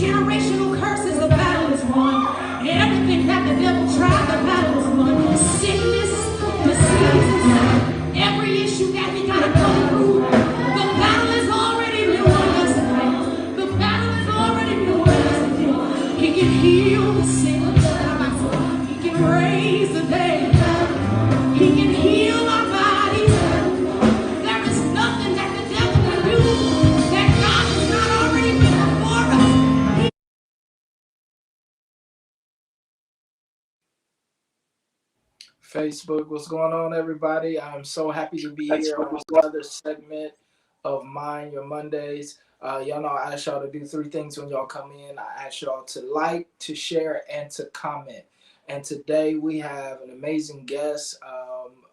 Generational curses, the battle is won. Everything that the devil tried, the battle is won. Sickness, diseases, every issue that we gotta go through, the battle is already been won yesterday. The battle is already been won yesterday. He can heal the sick. He can raise the dead. He can heal our bodies. There is nothing that the devil can do that God has not already been before us. Facebook, what's going on, everybody? I'm so happy to be here on another segment of Mind Your Mondays. Y'all know I ask y'all to do three things when y'all come in. I ask y'all to like, to share, and to comment. And today we have an amazing guest,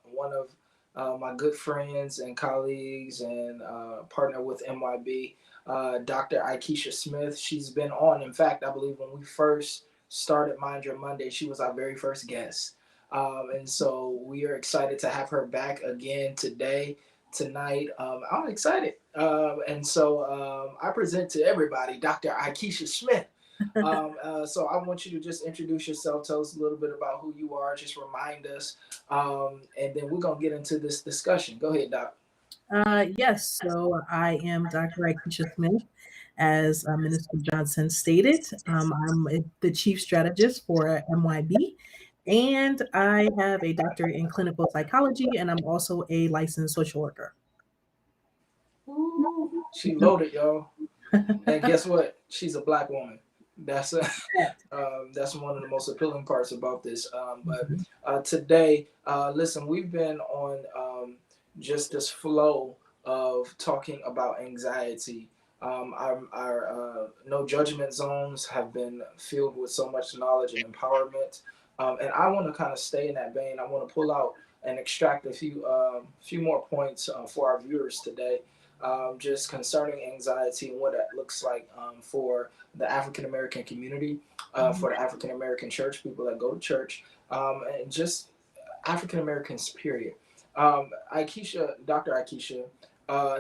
one of my good friends and colleagues and partner with M.Y.B, Dr. Aikisha Smith. She's been on. In fact, I believe when we first started Mind Your Monday, she was our very first guest. And so we are excited to have her back again tonight. I'm excited. I present to everybody Dr. Aikisha Smith. So I want you to just introduce yourself, tell us a little bit about who you are, just remind us, and then we're going to get into this discussion. Go ahead, Doc. Yes, so I am Dr. Aikisha Smith. As Minister Johnson stated, the chief strategist for M.Y.B, and I have a doctorate in clinical psychology, and I'm also a licensed social worker. Ooh, she loaded, y'all. And guess what? She's a black woman. That's that's one of the most appealing parts about this. But today, listen, we've been on just this flow of talking about anxiety. Our no judgment zones have been filled with so much knowledge and empowerment, and I want to kind of stay in that vein. I want to pull out and extract a few more points for our viewers today, just concerning anxiety and what that looks like for the African American community, for the African American church, people that go to church, and just African Americans, period. Aikisha, Dr. Aikisha,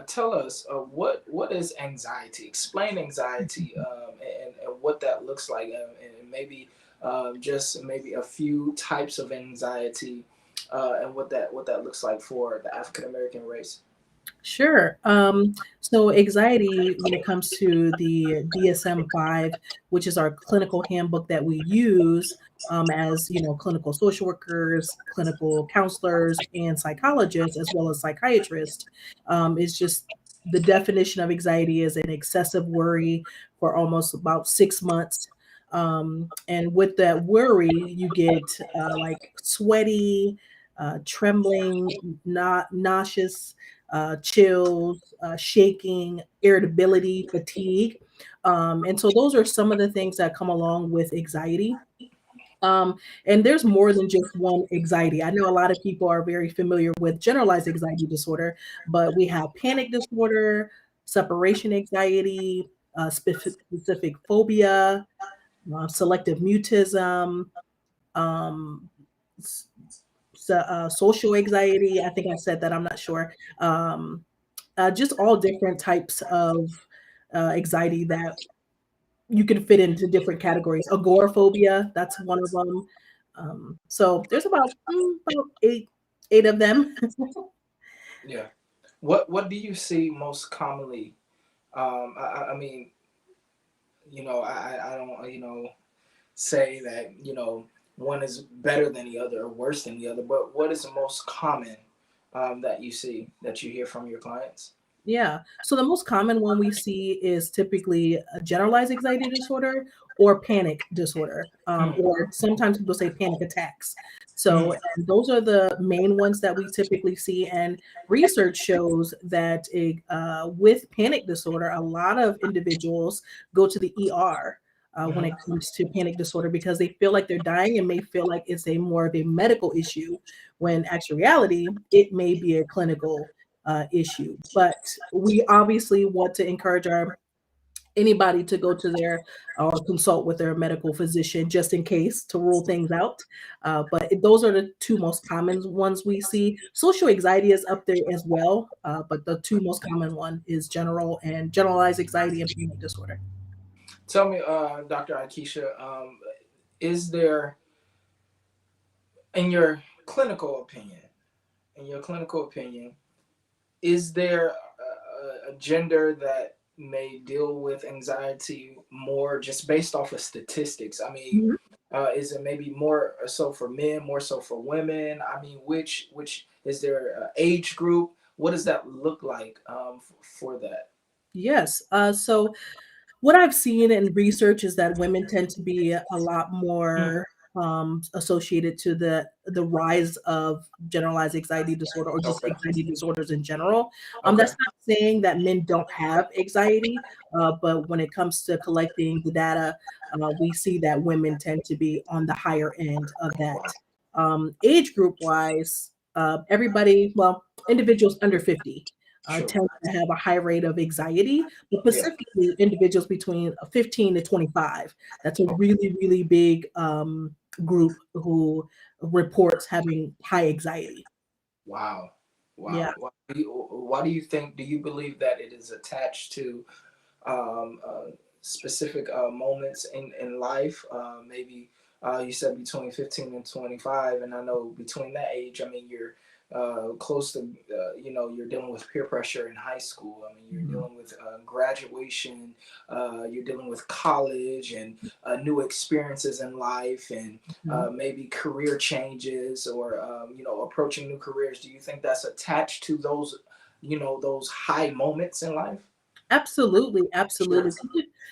tell us what is anxiety? Explain anxiety, and what that looks like, and maybe just maybe a few types of anxiety, and what that looks like for the African American race. Sure. So anxiety, when it comes to the DSM-5, which is our clinical handbook that we use as clinical social workers, clinical counselors, and psychologists, as well as psychiatrists, is just the definition of anxiety is an excessive worry for almost about 6 months. And with that worry, you get like sweaty, trembling, not nauseous, chills, shaking, irritability, fatigue. And so those are some of the things that come along with anxiety. And there's more than just one anxiety. I know a lot of people are very familiar with generalized anxiety disorder, but we have panic disorder, separation anxiety, specific phobia, selective mutism, um, social anxiety. I think I said that. I'm not sure. Just all different types of anxiety that you can fit into different categories. Agoraphobia, that's one of them. So there's about eight of them. Yeah. What do you see most commonly? I mean, I don't say that one is better than the other or worse than the other, but what is the most common that you see, that you hear from your clients? Yeah. So the most common one we see is typically a generalized anxiety disorder or panic disorder, Mm, or sometimes people say panic attacks. So mm, and those are the main ones that we typically see. And research shows that with panic disorder, a lot of individuals go to the ER. When mhm. it comes to panic disorder, because they feel like they're dying and may feel like it's a more of a medical issue, when actual reality, it may be a clinical issue. But we obviously want to encourage our anybody to go to their or consult with their medical physician just in case to rule things out. But those are the two most common ones we see. Social anxiety is up there as well, but the two most common one is generalized anxiety and panic disorder. Tell me, Dr. Aikisha, is there, in your clinical opinion, in your clinical opinion, is there a gender that may deal with anxiety more just based off of statistics? I mean, Mhm. is it maybe more so for men, more so for women? I mean, which is there age group? What does that look like for that? Yes. So what I've seen in research is that women tend to be a lot Mm, more associated to the rise of generalized anxiety disorder or just okay. anxiety disorders in general. Okay. That's not saying that men don't have anxiety, but when it comes to collecting the data, we see that women tend to be on the higher end of that. Age group wise, everybody, well, individuals under 50 Sure. tend to have a high rate of anxiety, but Yeah. specifically individuals between 15 to 25. That's a Okay. really, really big group who reports having high anxiety. Wow. Yeah. Wow. Why do you think? Do you believe that it is attached to specific moments in life? Maybe you said between 15 and 25, and I know between that age, I mean, you're close to, you're dealing with peer pressure in high school. I mean, you're Mhm. dealing with graduation, you're dealing with college and new experiences in life, and Mhm. maybe career changes or, approaching new careers. Do you think that's attached to those, those high moments in life? Absolutely, Sure. absolutely.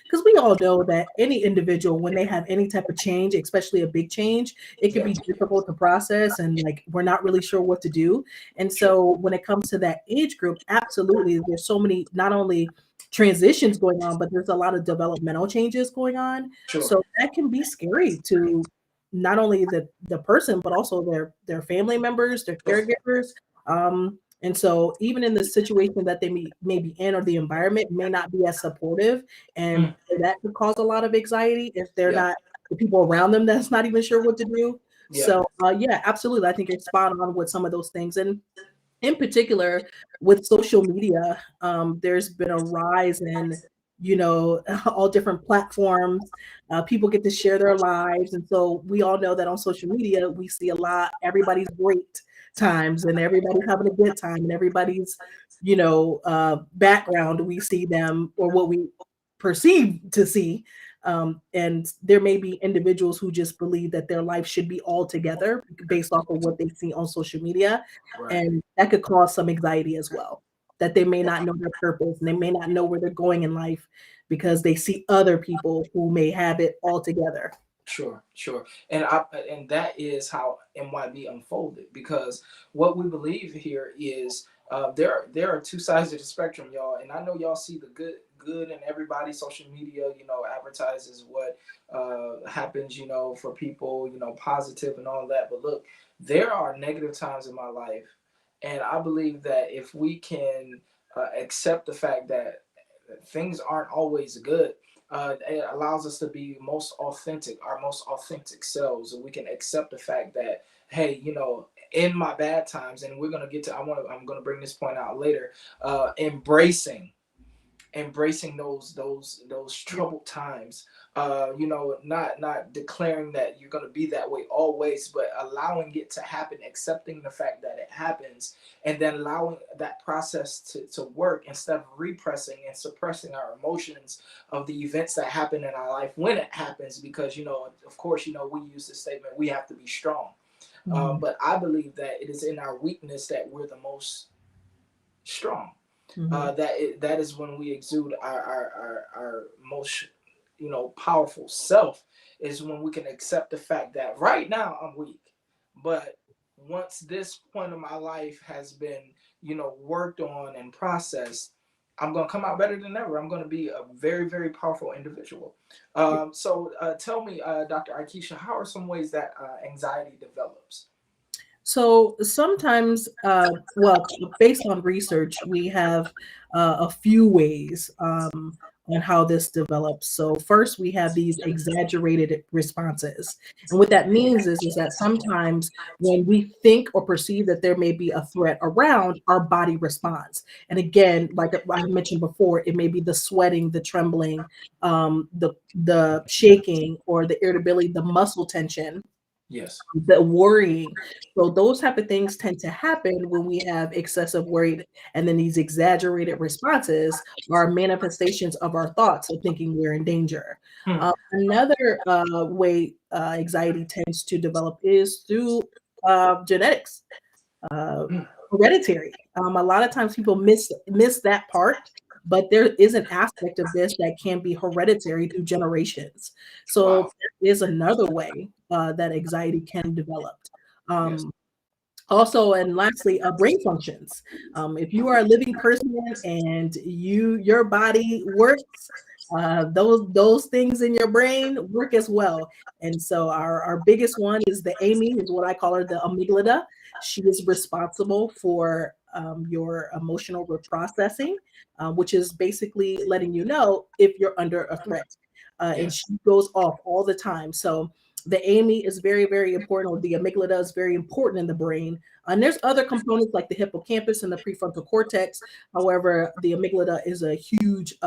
Because we all know that any individual, when they have any type of change, especially a big change, it can Yeah. be difficult to process and like we're not really sure what to do. And Sure. so when it comes to that age group, absolutely, there's so many not only transitions going on, but there's a lot of developmental changes going on. Sure. So that can be scary to not only the person, but also their family members, their Sure. caregivers. And so, even in the situation that they may be in, or the environment may not be as supportive, and Mm, that could cause a lot of anxiety if they're yeah. not the people around them that's not even sure what to do. Yeah. So, yeah, absolutely, I think you're spot on with some of those things, and in particular with social media, there's been a rise in all different platforms. People get to share their lives, and so we all know that on social media we see a lot everybody's great times and everybody's having a good time and everybody's background, we see them or what we perceive to see. And there may be individuals who just believe that their life should be all together based off of what they see on social media, Right. and that could cause some anxiety as well, that they may not know their purpose and they may not know where they're going in life because they see other people who may have it all together. Sure, sure, and that is how MYB unfolded, because what we believe here is there are two sides of the spectrum, y'all, and I know y'all see the good in everybody. Social media, advertises what happens, for people, positive and all that. But look, there are negative times in my life, and I believe that if we can accept the fact that things aren't always good, it allows us to be our most authentic selves, and we can accept the fact that, hey, in my bad times, and we're gonna get to, I'm gonna bring this point out later, embracing those troubled times, not declaring that you're going to be that way always, but allowing it to happen, accepting the fact that it happens, and then allowing that process to work instead of repressing and suppressing our emotions of the events that happen in our life when it happens, because of course, we use the statement, we have to be strong. Mhm, But I believe that it is in our weakness that we're the most strong. mhm. That is when we exude our most powerful self, is when we can accept the fact that right now I'm weak, but once this point of my life has been worked on and processed, I'm going to come out better than ever. I'm going to be a very, very powerful individual. So tell me, Dr. Aikisha, how are some ways that anxiety develops? So sometimes, well, based on research, we have a few ways. on how this develops. So first we have these exaggerated responses. And what that means is that sometimes when we think or perceive that there may be a threat around, our body responds. And again, like I mentioned before, it may be the sweating, the trembling, the shaking, or the irritability, the muscle tension, Yes. the worrying. So those type of things tend to happen when we have excessive worry, and then these exaggerated responses are manifestations of our thoughts of thinking we're in danger. Hmm. Another way anxiety tends to develop is through genetics, uh, Hmm. hereditary. A lot of times people miss that part, but there is an aspect of this that can be hereditary through generations. So Wow. there is another way that anxiety can develop. Yes. Um, Also, and lastly, brain functions. If you are a living person and your body works, those things in your brain work as well. And so our biggest one is the Amy, is what I call her, the amygdala. She is responsible for your emotional reprocessing, which is basically letting you know if you're under a threat. And Yes. she goes off all the time. So the Amy is very, very important, or the amygdala is very important in the brain. And there's other components like the hippocampus and the prefrontal cortex. However, the amygdala is a huge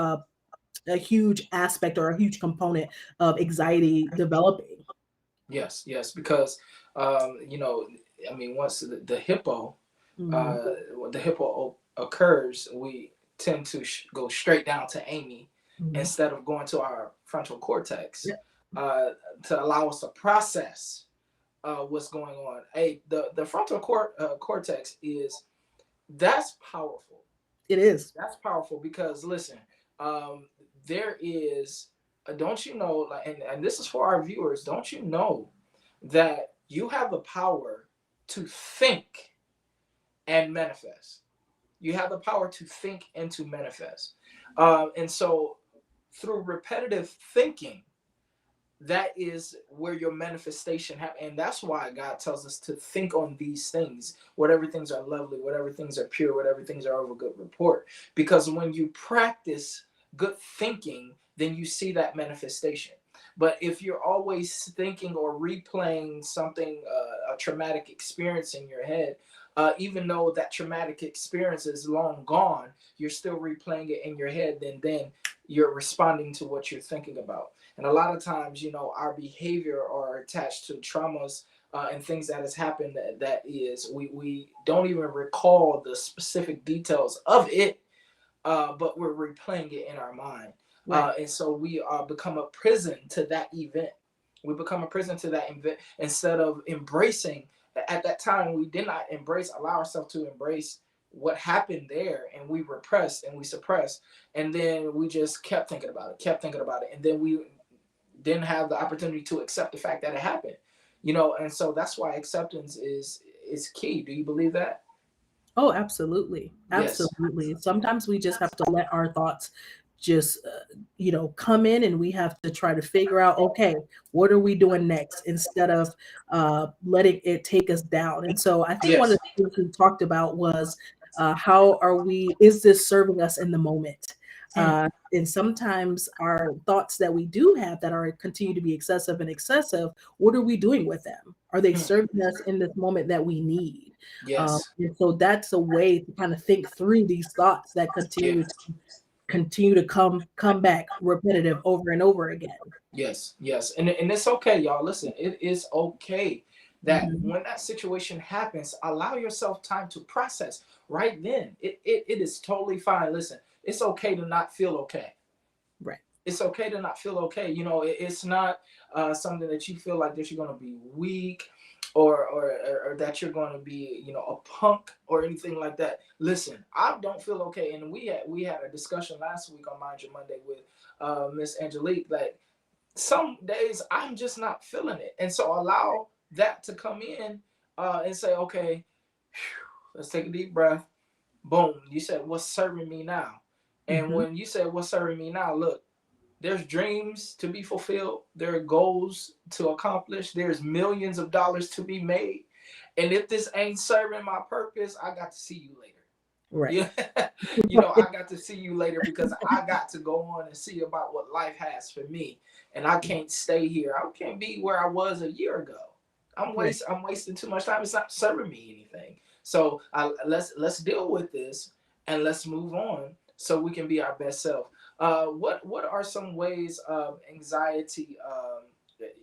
aspect or a huge component of anxiety developing. Yes. Yes. Because, you know, I mean, once Mhm, the hippo occurs, we tend to go straight down to Amy mhm. instead of going to our frontal cortex Yeah, uh, to allow us to process what's going on. Hey, the cortex is that's powerful. it is. That's powerful because listen, um, there is, don't you know, like, and this is for our viewers, don't you know that you have the power to think and manifest? You have the power to think and to manifest. And so through repetitive thinking, that is where your manifestation happens. And that's why God tells us to think on these things, whatever things are lovely, whatever things are pure, whatever things are of a good report. Because when you practice good thinking, then you see that manifestation. But if you're always thinking or replaying something, a traumatic experience in your head, even though that traumatic experience is long gone, you're still replaying it in your head, then you're responding to what you're thinking about. And a lot of times, you know, our behavior are attached to traumas and things that has happened that is we don't even recall the specific details of it, but we're replaying it in our mind. Right. And so we become a prison to that event. We become a prison to that event instead of embracing. At that time, we did not allow ourselves to embrace what happened there, and we repressed and we suppressed, and then we just kept thinking about it, and then we didn't have the opportunity to accept the fact that it happened. You know, and so that's why acceptance is key. Do you believe that? Oh, absolutely. Yes. Absolutely. Sometimes we just have to let our thoughts just, come in, and we have to try to figure out, okay, what are we doing next, instead of letting it take us down. And so I think one of Yes. the things we talked about was how is this serving us in the moment? Hmm. And sometimes our thoughts that we do have that are continue to be excessive, what are we doing with them? Are they Hmm. serving us in this moment that we need? Yes. And so that's a way to kind of think through these thoughts that Yeah. continue to come back repetitive over and over again. Yes. Yes. And it's okay, y'all. Listen, it is okay that Mhm. when that situation happens, allow yourself time to process right then. It is totally fine. Listen, it's okay to not feel okay. Right. It's okay to not feel okay. You know, it's not something that you feel like that you're going to be weak or that you're going to be, you know, a punk or anything like that. Listen, I don't feel okay, and we had a discussion last week on Mind Your Monday with Miss Angelique that some days I'm just not feeling it, and so allow that to come in and say, okay, let's take a deep breath. Boom, you said what's serving me now, and Mhm. when you said what's serving me now, look, there's dreams to be fulfilled. There are goals to accomplish. There's millions of dollars to be made. And if this ain't serving my purpose, I got to see you later. Right. Yeah, you know, I got to see you later because I got to go on and see about what life has for me, and I can't stay here. I can't be where I was a year ago. Right. I'm wasting too much time. It's not serving me anything. So let's deal with this and let's move on so we can be our best self. What are some ways of anxiety?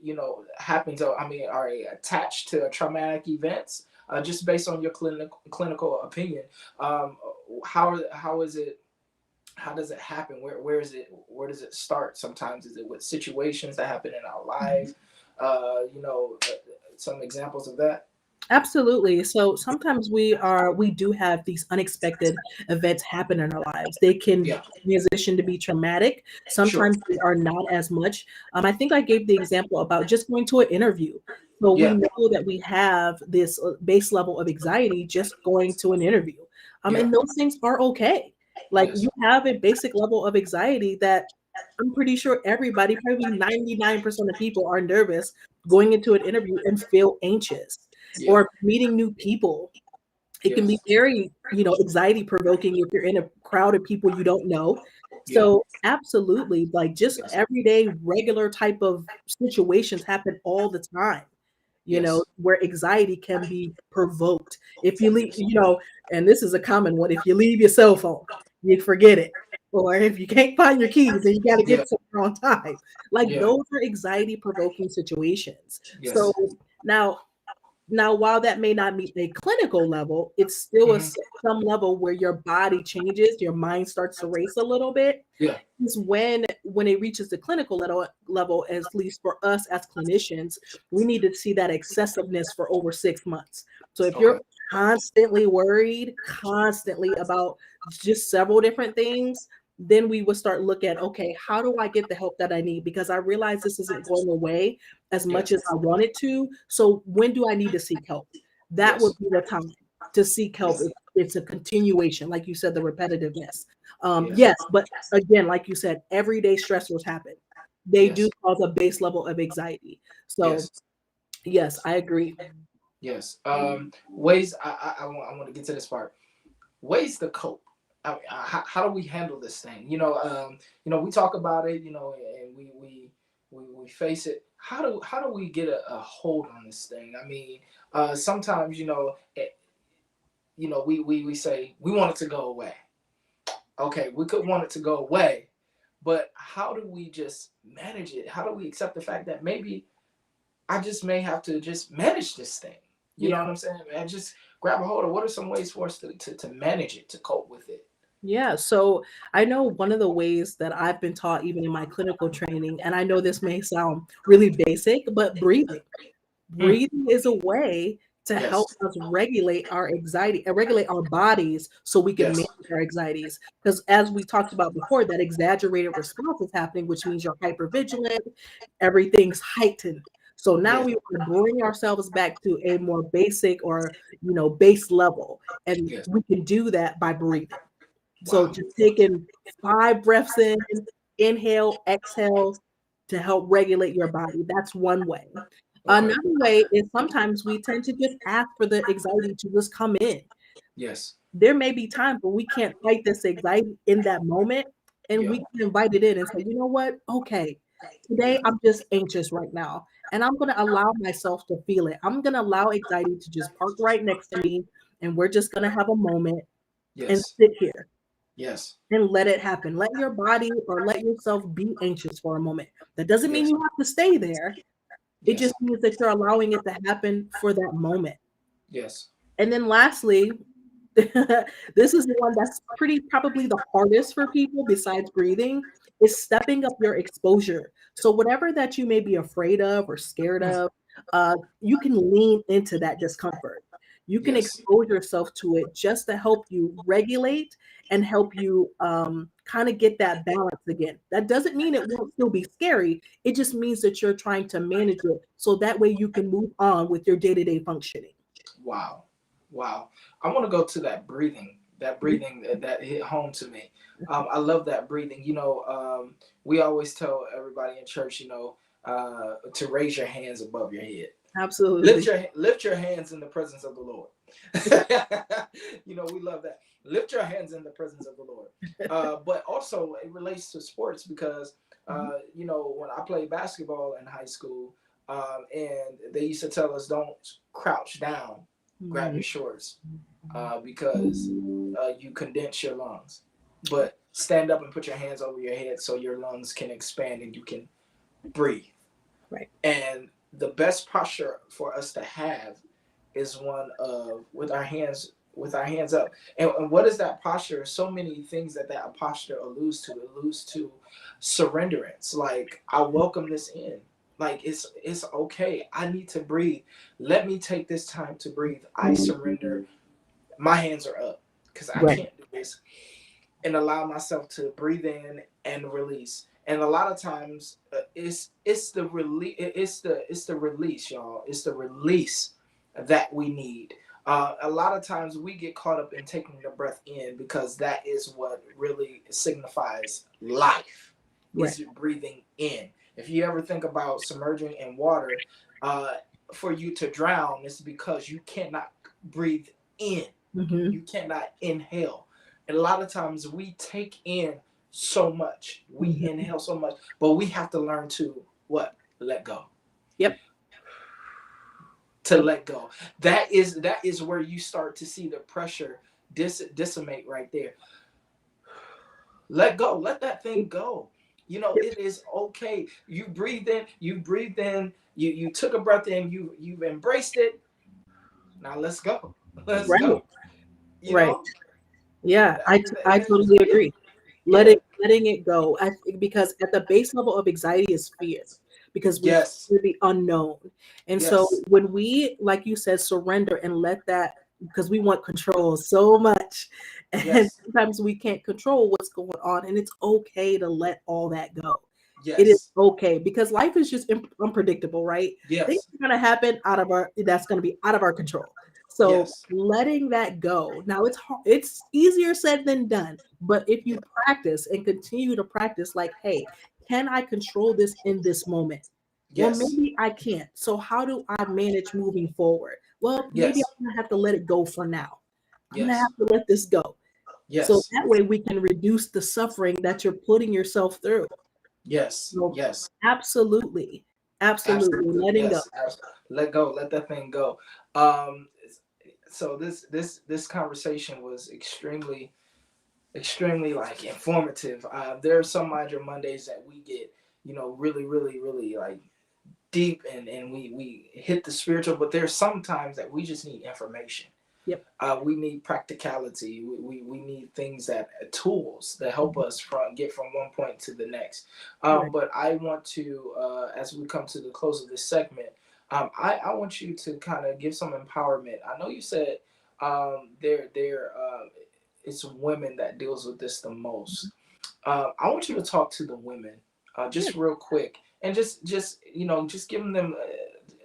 You know, happens. I mean, are attached to traumatic events? Just based on your clinical opinion, um, how is it? How does it happen? Where is it? Where does it start? Sometimes is it with situations that happen in our life? You know, some examples of that. Absolutely. So sometimes we do have these unexpected events happen in our lives. They can Yeah, transition to be traumatic. sure. Sometimes they are not as much. I think I gave the example about just going to an interview. So we Yeah, know that we have this base level of anxiety just going to an interview. yeah, And those things are okay. Like yes, you have a basic level of anxiety that I'm pretty sure everybody, probably 99% of people are nervous going into an interview and feel anxious yeah, or meeting new people. It can be yes, very, anxiety provoking if you're in a crowd of people you don't know. yeah, So absolutely, like just yes, everyday regular type of situations happen all the time, yes, where anxiety can be provoked. If you leave, and this is a common one, if you leave your cell phone, you forget it. Or if you can't find your keys and you got to yeah, get somewhere on time. Like yeah, those are anxiety provoking situations. So yes. now while that may not meet a clinical level, it's still Hmm. some level where your body changes, your mind starts to race a little bit. Yeah. Is when it reaches the clinical level, at least for us as clinicians, we need to see that excessiveness for over 6 months. So if Okay. you're constantly worried, constantly about just several different things, then we would start look at, okay, how do I get the help that I need? Because I realize this isn't going away as much Yes. as I want it to. So when do I need to seek help? That would Yes. be the time to seek help. Yes. It's a continuation, like you said, the repetitiveness. Yes. Yes, but again, like you said, everyday stressors happen. They do Yes. cause a base level of anxiety. So Yes. yes, I agree. Yes. Ways. I want to get to this part. Ways to cope. I mean, how do we handle this thing? You know, we talk about it. You know, and we face it. How do we get a hold on this thing? I mean, sometimes we say we want it to go away. Okay, we could want it to go away, but how do we just manage it? How do we accept the fact that maybe I just may have to just manage this thing? You know Yeah. what I'm saying? And just grab a hold of what are some ways for us to manage it, to cope with it? Yeah. So I know one of the ways that I've been taught, even in my clinical training, and I know this may sound really basic, but breathing. Mm, Breathing is a way to help yes, us regulate our anxiety and regulate our bodies so we can yes, manage our anxieties. Because as we talked about before, that exaggerated response is happening, which means you're hypervigilant, everything's heightened. So now yes, we want to bring ourselves back to a more basic or base level. And yes. we can do that by breathing. So Wow. just taking 5 breaths in, inhale, exhale to help regulate your body. That's one way. Okay. Another way is sometimes we tend to just ask for the anxiety to just come in. Yes. There may be times where we can't fight this anxiety in that moment, and Yeah. we can invite it in and say, you know what? Okay, today Yeah. I'm just anxious right now, and I'm going to allow myself to feel it. I'm going to allow anxiety to just park right next to me, and we're just going to have a moment and Yes. sit here Yes. and let it happen. Let your body or let yourself be anxious for a moment. That doesn't mean Yes. you have to stay there. It Yes. just means that you're allowing it to happen for that moment. Yes. And then lastly, this is the one that's pretty probably the hardest for people besides breathing, is stepping up your exposure. So whatever that you may be afraid of or scared Mm, of, you can lean into that discomfort. You can yes. expose yourself to it just to help you regulate and help you kind of get that balance again. That doesn't mean it won't still be scary. It just means that you're trying to manage it so that way you can move on with your day-to-day functioning. Wow. Wow. I want to go to that breathing. That breathing that hit home to me. I love that breathing. We always tell everybody in church, to raise your hands above your head. Absolutely. Lift your hands in the presence of the Lord. We love that. Lift your hands in the presence of the Lord. But also it relates to sports because Mhm. when I played basketball in high school, and they used to tell us don't crouch down, grab Mhm. your shorts, because you condense your lungs. But stand up and put your hands over your head so your lungs can expand and you can breathe. Right. And the best posture for us to have is one of with our hands up. And what is that posture? So many things that posture alludes to. It alludes to surrenderance. Like I welcome this in. Like it's okay. I need to breathe. Let me take this time to breathe. I surrender. My hands are up because I Right. can't do this, and allow myself to breathe in and release. And a lot of times, it's the release. It's the release, y'all. It's the release that we need. A lot of times we get caught up in taking the breath in because that is what really signifies life. Right. Is breathing in. If you ever think about submerging in water, uh, for you to drown, it's because you cannot breathe in. Hmm. You cannot inhale. And a lot of times we take in so much, we Hmm. inhale so much, but we have to learn to what? Let go. Yep. To Yep. let go. That is where you start to see the pressure decimate right there. Let go. Let that thing go. Yep. It is okay. You breathed in. You breathed in. You took a breath in. You've embraced it. Now let's go. Let's Right. go. You Right. know. Yeah, I And totally agree. yeah. Letting it go. I think because at the base level of anxiety is fear, because we Yes. fear the unknown. And so Yes. when we, like you said, surrender and let that, because we want control so much, and Yes. sometimes we can't control what's going on, and it's okay to let all that go. It is Yes. okay because life is just unpredictable, right? Things Yes. are going to happen that's going to be out of our control. So Yes. letting that go. Now it's hard, it's easier said than done, but if Yeah. you practice and continue to practice, like, hey, can I control this in this moment? Well, Yes. maybe I can't. So how do I manage moving forward? Well, maybe Yes. I'm gonna have to let it go for now. I'm gonna Yes. have to let this go. So Yes. that way we can reduce the suffering that you're putting yourself through. Yes. So Yes. absolutely, absolutely Absolutely. letting go. Yes. Let go. Let that thing go. Um. So this conversation was extremely like informative. There are some Mind Your Mondays that we get, really, really, really like deep and we hit the spiritual, but there's sometimes that we just need information. Yep. We need practicality. We need things that tools that help us get from one point to the next. Right. But I want to, as we come to the close of this segment, I want you to kind of give some empowerment. I know you said it's women that deals with this the most. I want you to talk to the women, Yeah. just real quick, and just giving them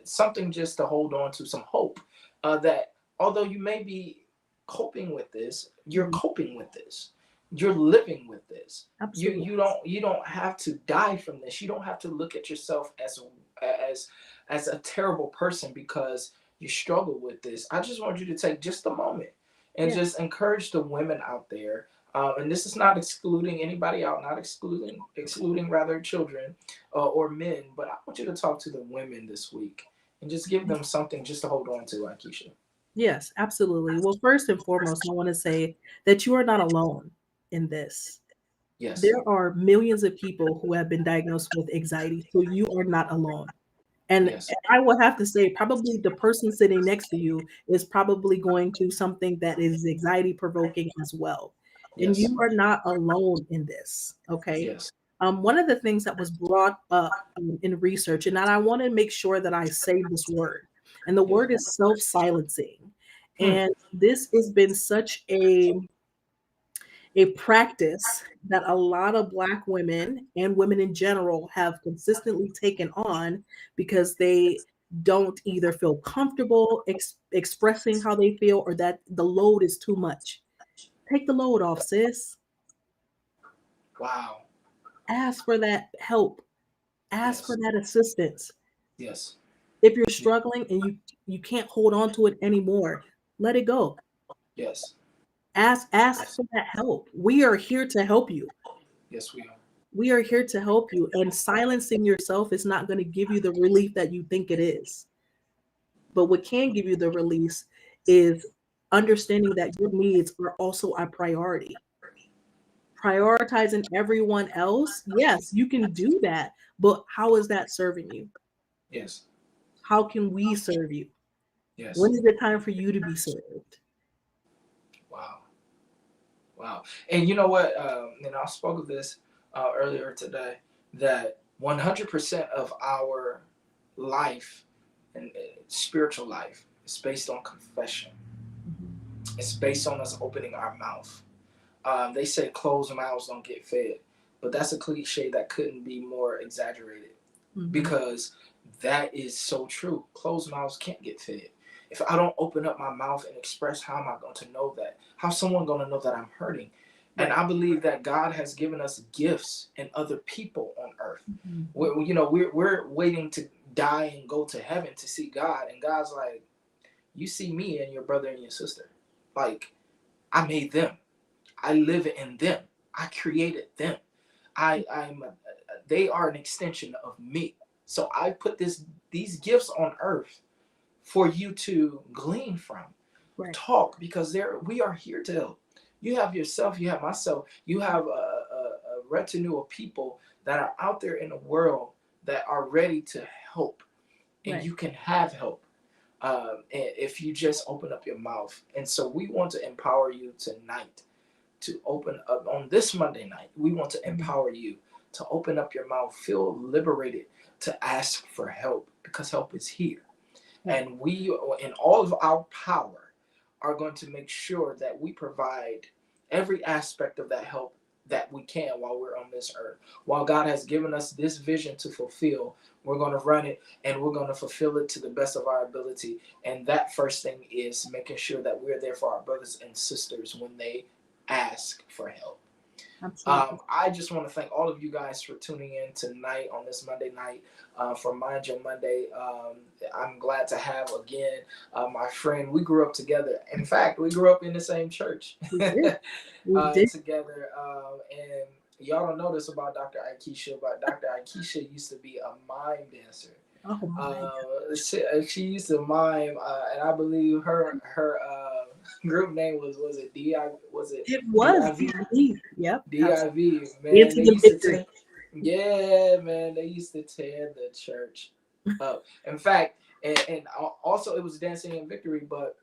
something just to hold on to, some hope, that although you may be coping with this, you're Mhm. coping with this, you're living with this. You Absolutely. you don't you don't have to die from this. You don't have to look at yourself as as a terrible person because you struggle with this. I just want you to take just a moment and Yeah. just encourage the women out there, and this is not excluding anybody out, not excluding rather children, or men, but I want you to talk to the women this week and just give them something just to hold on to, Akeisha. Yes, absolutely. Well, first and foremost, I want to say that you are not alone in this. Yes. There are millions of people who have been diagnosed with anxiety, so you are not alone. And Yes. I will have to say, probably the person sitting next to you is probably going through something that is anxiety provoking as well. And Yes. you are not alone in this. Okay. Yes. One of the things that was brought up in research, and I want to make sure that I say this word, and the Yeah. word is self silencing. Hmm. And this has been such a practice that a lot of Black women and women in general have consistently taken on because they don't either feel comfortable expressing how they feel or that the load is too much. Take the load off, sis. Wow. Ask for that help, ask for Yes. that assistance. Yes. If you're struggling and you can't hold on to it anymore, let it go. Yes. Ask for that help. We are here to help you. Yes, we are. We are here to help you. And silencing yourself is not going to give you the relief that you think it is. But what can give you the release is understanding that your needs are also a priority. Prioritizing everyone else, yes, you can do that. But how is that serving you? Yes. How can we serve you? Yes. When is it time for you to be served? Wow. Wow. And you know what? I spoke of this earlier today, that 100% of our life and spiritual life is based on confession. Mhm. It's based on us opening our mouth. They say closed mouths don't get fed, but that's a cliche that couldn't be more exaggerated, Mhm. because that is so true. Closed mouths can't get fed. If I don't open up my mouth and express, how am I going to know that? How's someone going to know that I'm hurting? And Right. I believe that God has given us gifts and other people on earth. Mhm. We're waiting to die and go to heaven to see God, and God's like, you see me and your brother and your sister. Like, I made them. I live in them. I created them. They are an extension of me. So I put these gifts on earth for you to glean from, Right. talk, because we are here to help. You have yourself, you have myself, you have a retinue of people that are out there in the world that are ready to help, and Right. you can have help, if you just open up your mouth. And so we want to empower you tonight to open up on this Monday night. We want to Mhm. empower you to open up your mouth, feel liberated to ask for help, because help is here. Right. And we, in all of our power, are going to make sure that we provide every aspect of that help that we can while we're on this earth. While God has given us this vision to fulfill, we're going to run it and we're going to fulfill it to the best of our ability. And that first thing is making sure that we're there for our brothers and sisters when they ask for help. Absolutely. I just want to thank all of you guys for tuning in tonight on this Monday night, for Mind Your Monday. I'm glad to have again my friend. We grew up together. In fact, we grew up in the same church We did. We did. together. And y'all don't know this about Dr. Aikisha, but Dr. Aikisha used to be a mime dancer. Oh my. She used to mime, and I believe her group name was it It was DIV. DIV. Yep. Absolutely. DIV, man, Into they the used to victory. tear. Yeah, man, they used to tear the church up. In fact, and also it was Dancing in Victory, but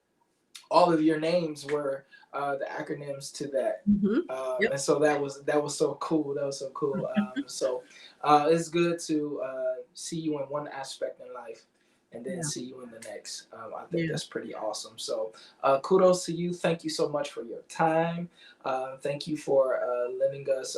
all of your names were the acronyms to that. Hmm. Yep. And so that was so cool. That was so cool. So it's good to see you in one aspect in life, and then Yeah. see you in the next. I think Yeah. that's pretty awesome. So kudos to you. Thank you so much for your time. Thank you for lending us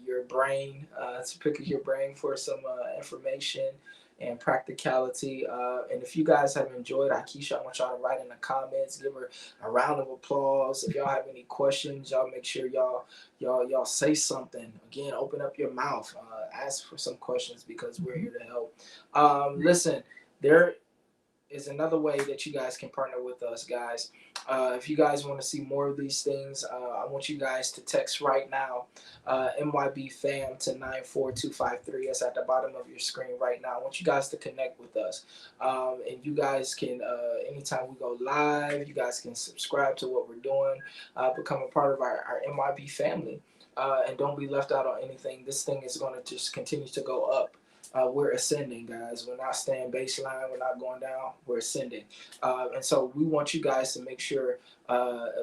your brain, to pick your brain for some information and practicality. And if you guys have enjoyed Akeisha, I want y'all to write in the comments, give her a round of applause. If y'all have any questions, y'all make sure y'all say something. Again, open up your mouth, ask for some questions, because we're Mhm. here to help. Listen, there is another way that you guys can partner with us, guys. If you guys want to see more of these things, I want you guys to text right now, M.Y.B fam to 94253. It's at the bottom of your screen right now. I want you guys to connect with us. And you guys can, anytime we go live, you guys can subscribe to what we're doing, become a part of our M.Y.B family. And don't be left out on anything. This thing is going to just continue to go up. We're ascending, guys. We're not staying baseline. We're not going down. We're ascending. And so we want you guys to make sure,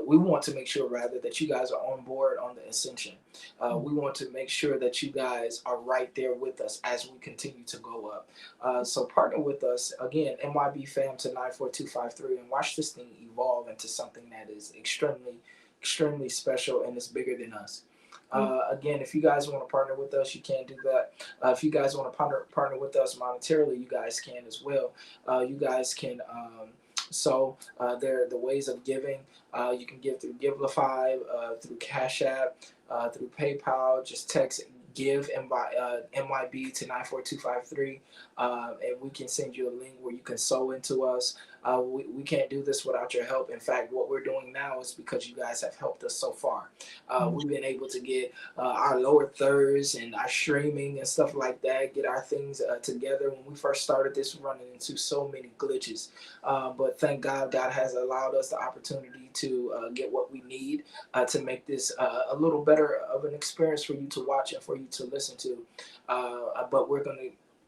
we want to make sure, rather, that you guys are on board on the ascension. We want to make sure that you guys are right there with us as we continue to go up. So partner with us. Again, M.Y.B fam to 94253, and watch this thing evolve into something that is extremely, extremely special, and is bigger than us. Again, if you guys want to partner with us, you can do that. If you guys want to partner with us monetarily, you guys can as well. You guys can, so there are the ways of giving. You can give through Givelify, through Cash App, through PayPal. Just text give M.Y.B to 94253, and we can send you a link where you can sew into us. We can't do this without your help. In fact, what we're doing now is because you guys have helped us so far. We've been able to get our lower thirds and our streaming and stuff like that, get our things together. When we first started this, running into so many glitches. But thank God, God has allowed us the opportunity to get what we need to make this a little better of an experience for you to watch and for you to listen to. But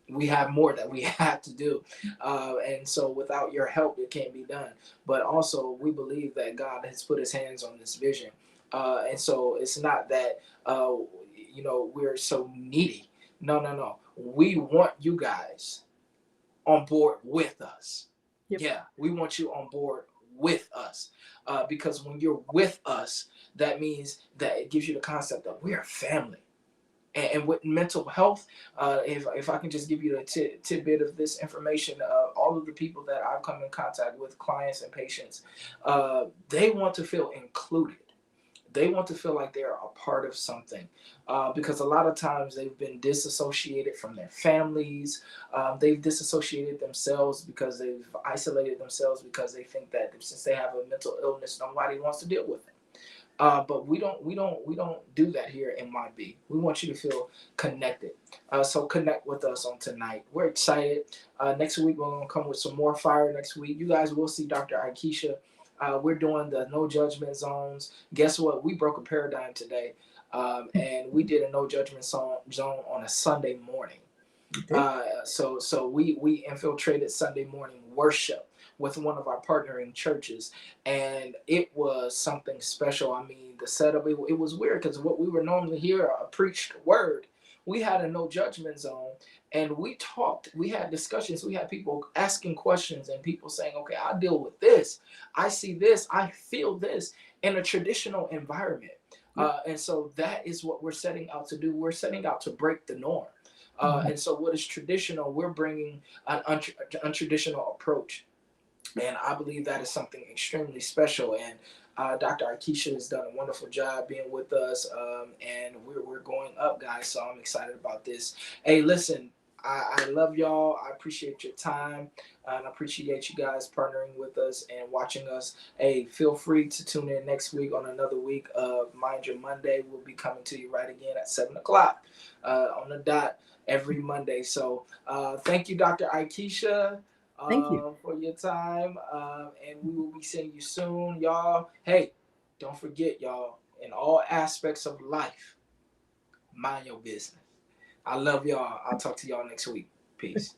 we have more that we have to do. And so without your help, it can't be done. But also, we believe that God has put his hands on this vision. And so it's not that, we're so needy. No, no, no. We want you guys on board with us. Yep. Yeah, we want you on board with us. Because when you're with us, that means that it gives you the concept of we are family. And with mental health, if I can just give you a tidbit of this information, all of the people that I've come in contact with, clients and patients, they want to feel included. They want to feel like they're a part of something, because a lot of times they've been disassociated from their families. They've disassociated themselves because they've isolated themselves because they think that since they have a mental illness, nobody wants to deal with it. But we don't do that here in M.Y.B. We want you to feel connected. So connect with us on tonight. We're excited. Next week we're gonna come with some more fire. Next week you guys will see Dr. Aikisha. We're doing the no judgment zones. Guess what? We broke a paradigm today, and we did a no judgment zone on a Sunday morning. So we infiltrated Sunday morning worship with one of our partnering churches, and it was something special. I mean, the setup, it was weird because what we were normally hear a preached word, we had a no judgment zone, and we talked, we had discussions, we had people asking questions and people saying, okay, I deal with this, I see this, I feel this in a traditional environment. And so that is what we're setting out to do. We're setting out to break the norm. And so what is traditional, we're bringing an untraditional approach. And I believe that is something extremely special. And Dr. Aikisha has done a wonderful job being with us. And we're going up, guys. So I'm excited about this. Hey, listen, I love y'all. I appreciate your time. And I appreciate you guys partnering with us and watching us. Hey, feel free to tune in next week on another week of Mind Your Monday. We'll be coming to you right again at 7 o'clock on the dot every Monday. So thank you, Dr. Aikisha. Thank you. For your time, and we will be seeing you soon, y'all. Hey, don't forget, y'all, in all aspects of life, mind your business. I love y'all. I'll talk to y'all next week. Peace.